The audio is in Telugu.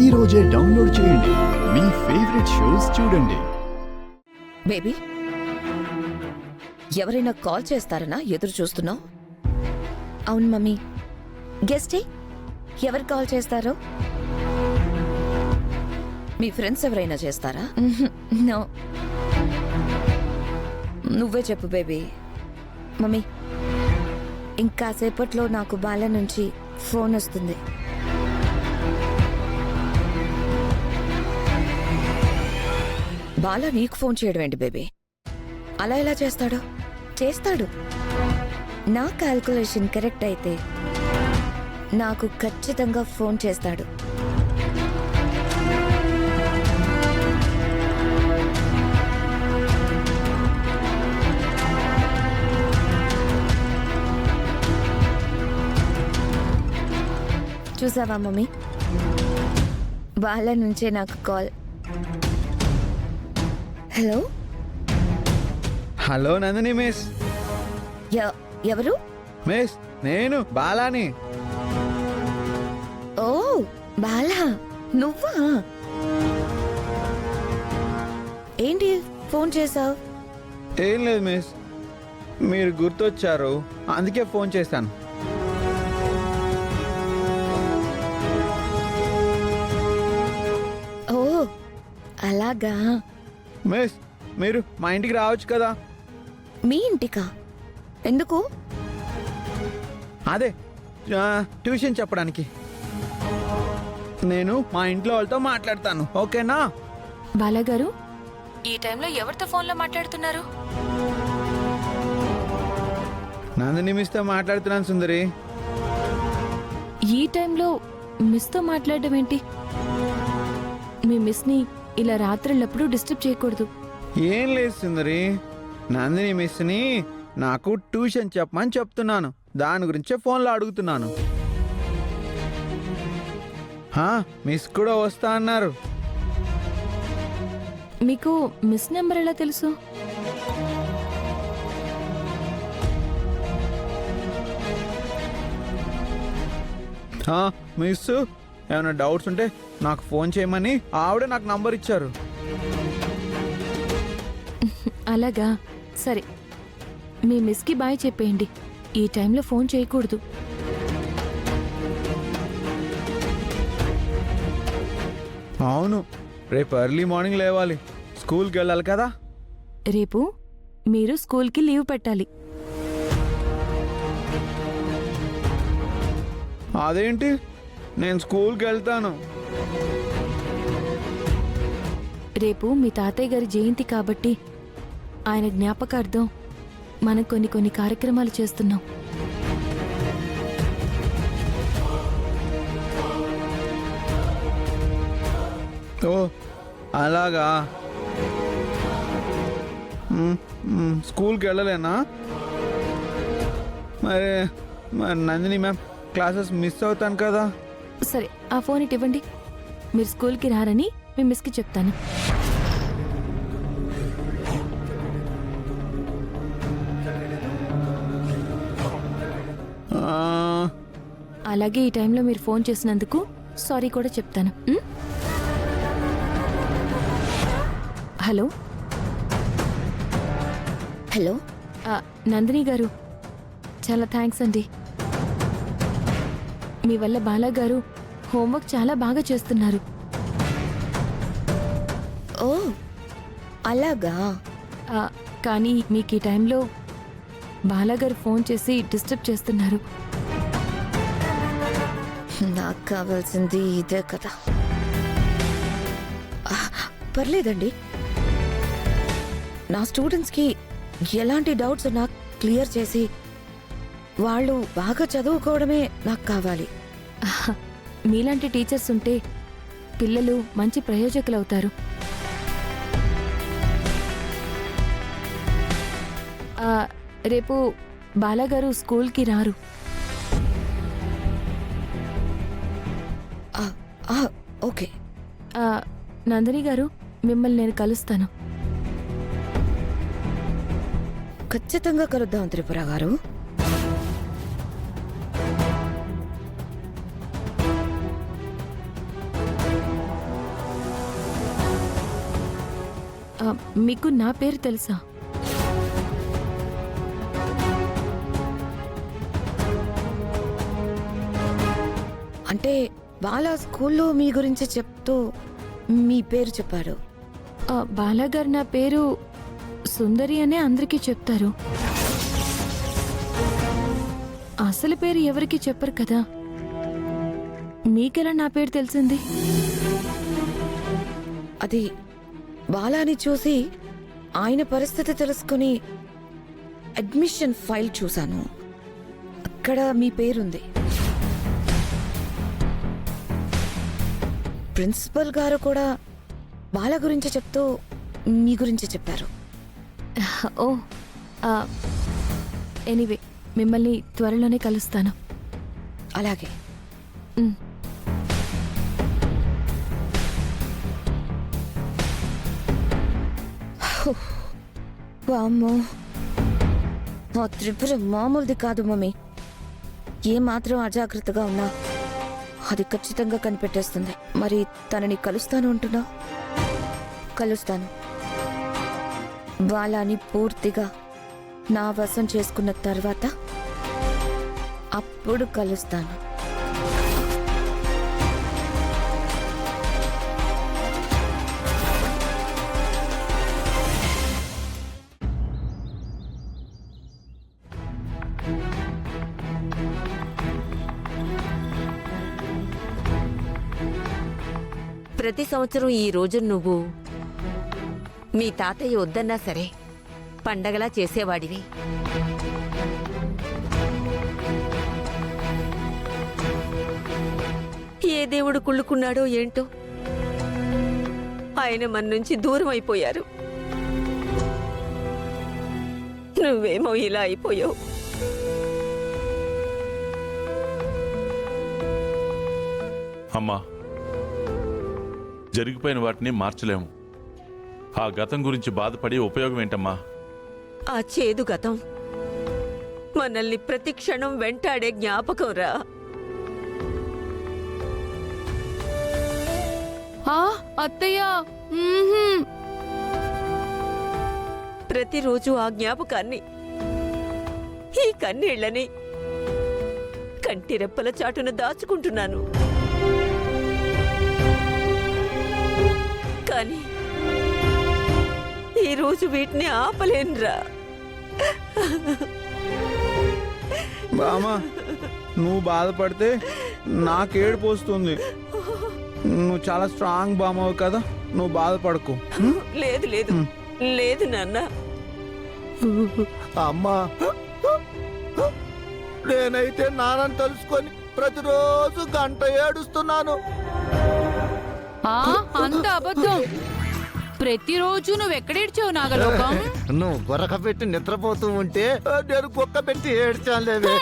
ఈ రోజే డౌన్లోడ్ చేయండి. మీ ఫేవరెట్ షోస్ చూడండి. బేబీ, ఎవరైనా కాల్ చేస్తారనా ఎదురు చూస్తున్నావు? అవును మమ్మీ. గెస్టే ఎవరు కాల్ చేస్తారో? మీ ఫ్రెండ్స్ ఎవరైనా చేస్తారా? నో. నువ్వే చెప్పు బేబీ. మమ్మీ, ఇంకాసేపట్లో నాకు బాల నుంచి ఫోన్ వస్తుంది. బాల నీకు ఫోన్ చేయడం ఏంటి బేబీ? అలా ఎలా చేస్తాడు? చేస్తాడు. నా క్యాల్కులేషన్ కరెక్ట్ అయితే నాకు ఖచ్చితంగా ఫోన్ చేస్తాడు. చూసావా మమ్మీ, వాళ్ళ నుంచే నాకు call. Hello hello Nandini miss. ఎవరు? మిస్, నేను బాలాని. ఓ బాలా, నువ్వా? ఏంటి ఫోన్ చేసావు? ఏం లేదు మిస్, మీరు గుర్తొచ్చారు, అందుకే ఫోన్ చేశాను. ఓ అలాగా. మిస్, మీరు మా ఇంటికి రావచ్చు కదా. మీ ఇంటికా? ఎందుకు? అదే ట్యూషన్ చెప్పడానికి. నేను మా ఇంట్లో వాళ్ళతో మాట్లాడతాను, ఓకేనా? బాలాగారు, ఈ టైంలో ఎవరితో ఫోన్లో మాట్లాడుతున్నారు? నందిని మిస్తో మాట్లాడుతున్నాను సుందరి. ఈ టైంలో మిస్తో మాట్లాడడం ఏంటి? మీ మిస్ని ఇలా రాత్రులప్పుడు డిస్టర్బ్ చేయకూడదు. ఏం లేదు సుందరి, నందిని మిస్ని నాకు ట్యూషన్ చెప్పమని చెప్తున్నాను, దాని గురించే ఫోన్లో అడుగుతున్నాను. మిస్ కూడా వస్తా అన్నారు. మీకు మిస్ నెంబర్ ఎలా తెలుసు? మిస్ ఏమైనా డౌట్స్ ఉంటే నాకు ఫోన్ చేయమని ఆవిడ నాకు నంబర్ ఇచ్చారు. అలాగా, సరే. మీ మిస్కి బాయ్ చెప్పేయండి. ఈ టైంలో ఫోన్ చేయకూడదు. అవును, రేపు ఎర్లీ మార్నింగ్ లేవాలి, స్కూల్కి వెళ్ళాలి కదా. రేపు మీరు స్కూల్కి లీవ్ పెట్టాలి. అదేంటి, నేను స్కూల్కి వెళ్తాను. రేపు మీ తాతయ్య గారి జయంతి కాబట్టి ఆయన జ్ఞాపకార్థం మనం కొన్ని కార్యక్రమాలు చేస్తున్నాం. ఓ అలాగా. స్కూల్కి వెళ్ళలేనా? మరి నందిని మ్యామ్ క్లాసెస్ మిస్ అవుతాను కదా. సరే, ఆ ఫోన్ ఇటు ఇవ్వండి. మీరు స్కూల్కి రారని మీ మిస్కి చెప్తాను. అలాగే ఈ టైంలో మీరు ఫోన్ చేసినందుకు సారీ కూడా చెప్తాను. Hello hello. నందిని గారు, చాలా థ్యాంక్స్ అండి. మీ వల్ల బాలాగారు హోంవర్క్ చాలా బాగా చేస్తున్నారు. ఓ అలాగా. కానీ మీకు ఈ టైంలో బాలాగారు ఫోన్ చేసి డిస్టర్బ్ చేస్తున్నారు. నాకు కావాల్సింది ఇదే కదా. పర్లేదండి, నా స్టూడెంట్స్కి ఎలాంటి డౌట్స్ ఉన్నా క్లియర్ చేసి వాళ్ళు బాగా చదువుకోవడమే నాకు కావాలి. మీలాంటి టీచర్స్ ఉంటే పిల్లలు మంచి ప్రయోజకులవుతారు. రేపు బాలాగారు స్కూల్కి రారు. ఓకే. నందిని గారు, మిమ్మల్ని నేను కలుస్తాను. ఖచ్చితంగా కలుద్దాం త్రిపుర గారు. మీకు నా పేరు తెలుసా? అంటే వాళ్ళ స్కూల్లో మీ గురించి చెప్తూ మీ పేరు చెప్పాడు. బాలాగారు నా పేరు సుందరి అనే అందరికీ చెప్తారు. అసలు పేరు ఎవరికి చెప్పరు కదా. మీకెలా నా పేరు తెలిసింది? అది బాలాని చూసి ఆయన పరిస్థితి తెలుసుకుని అడ్మిషన్ ఫైల్ చూశాను. అక్కడ మీ పేరుంది. ప్రిన్సిపల్ గారు కూడా బాల గురించి చెప్తూ మీ గురించి చెప్పారు. ఓ ఎనీవే, మిమ్మల్ని త్వరలోనే కలుస్తాను. అలాగే. ఉమ్. వామ్మో, ఆ త్రిపుర మామూలుది కాదు మమ్మీ. ఏ మాత్రం అజాగ్రత్తగా ఉన్నా అది ఖచ్చితంగా కనిపెట్టేస్తుంది. మరి తనని కలుస్తాను అంటున్నావు? కలుస్తాను. బాలాని పూర్తిగా నా వశం చేసుకున్న తర్వాత అప్పుడు కలుస్తాను. ప్రతి సంవత్సరం ఈ రోజు నువ్వు మీ తాతయ్య వద్దన్నా సరే పండగలా చేసేవాడివి. ఏ దేవుడు కుళ్ళుకున్నాడో ఏంటో ఆయన మన నుంచి దూరం అయిపోయారు. నువ్వేమో ఇలా అయిపోయావు. అమ్మా, జరిగిపోయిన వాటిని మార్చలేము. ఆ గతం గురించి బాధపడి ఉపయోగం ఏంటమ్మా? ఆ చేదు గతం మనల్ని ప్రతి క్షణం వెంటాడే జ్ఞాపకం రా. అత్తయ్య, ప్రతిరోజు ఆ జ్ఞాపకాన్ని, ఈ కన్నీళ్లని కంటి రెప్పల చాటున దాచుకుంటున్నాను. కానీ ఈరోజు వీటిని ఆపలేనురా. బామా, నువ్వు బాధపడితే నాకేడుపు వస్తుంది. నువ్వు చాలా స్ట్రాంగ్ బామవు కదా, నువ్వు బాధపడకు. లేదు లేదు లేదు నాన్న. అమ్మా, నేనైతే నాన్నని తలుసుకొని ప్రతిరోజు గంట ఏడుస్తున్నాను. అంత అబద్ధం. ప్రతిరోజు నువ్వెక్కడేడ్చావు నాగలోకం? నువ్వు గొర్రక పెట్టి నిద్రపోతూ ఉంటే నేను కుక్క పెట్టి ఏడ్చానులేవే.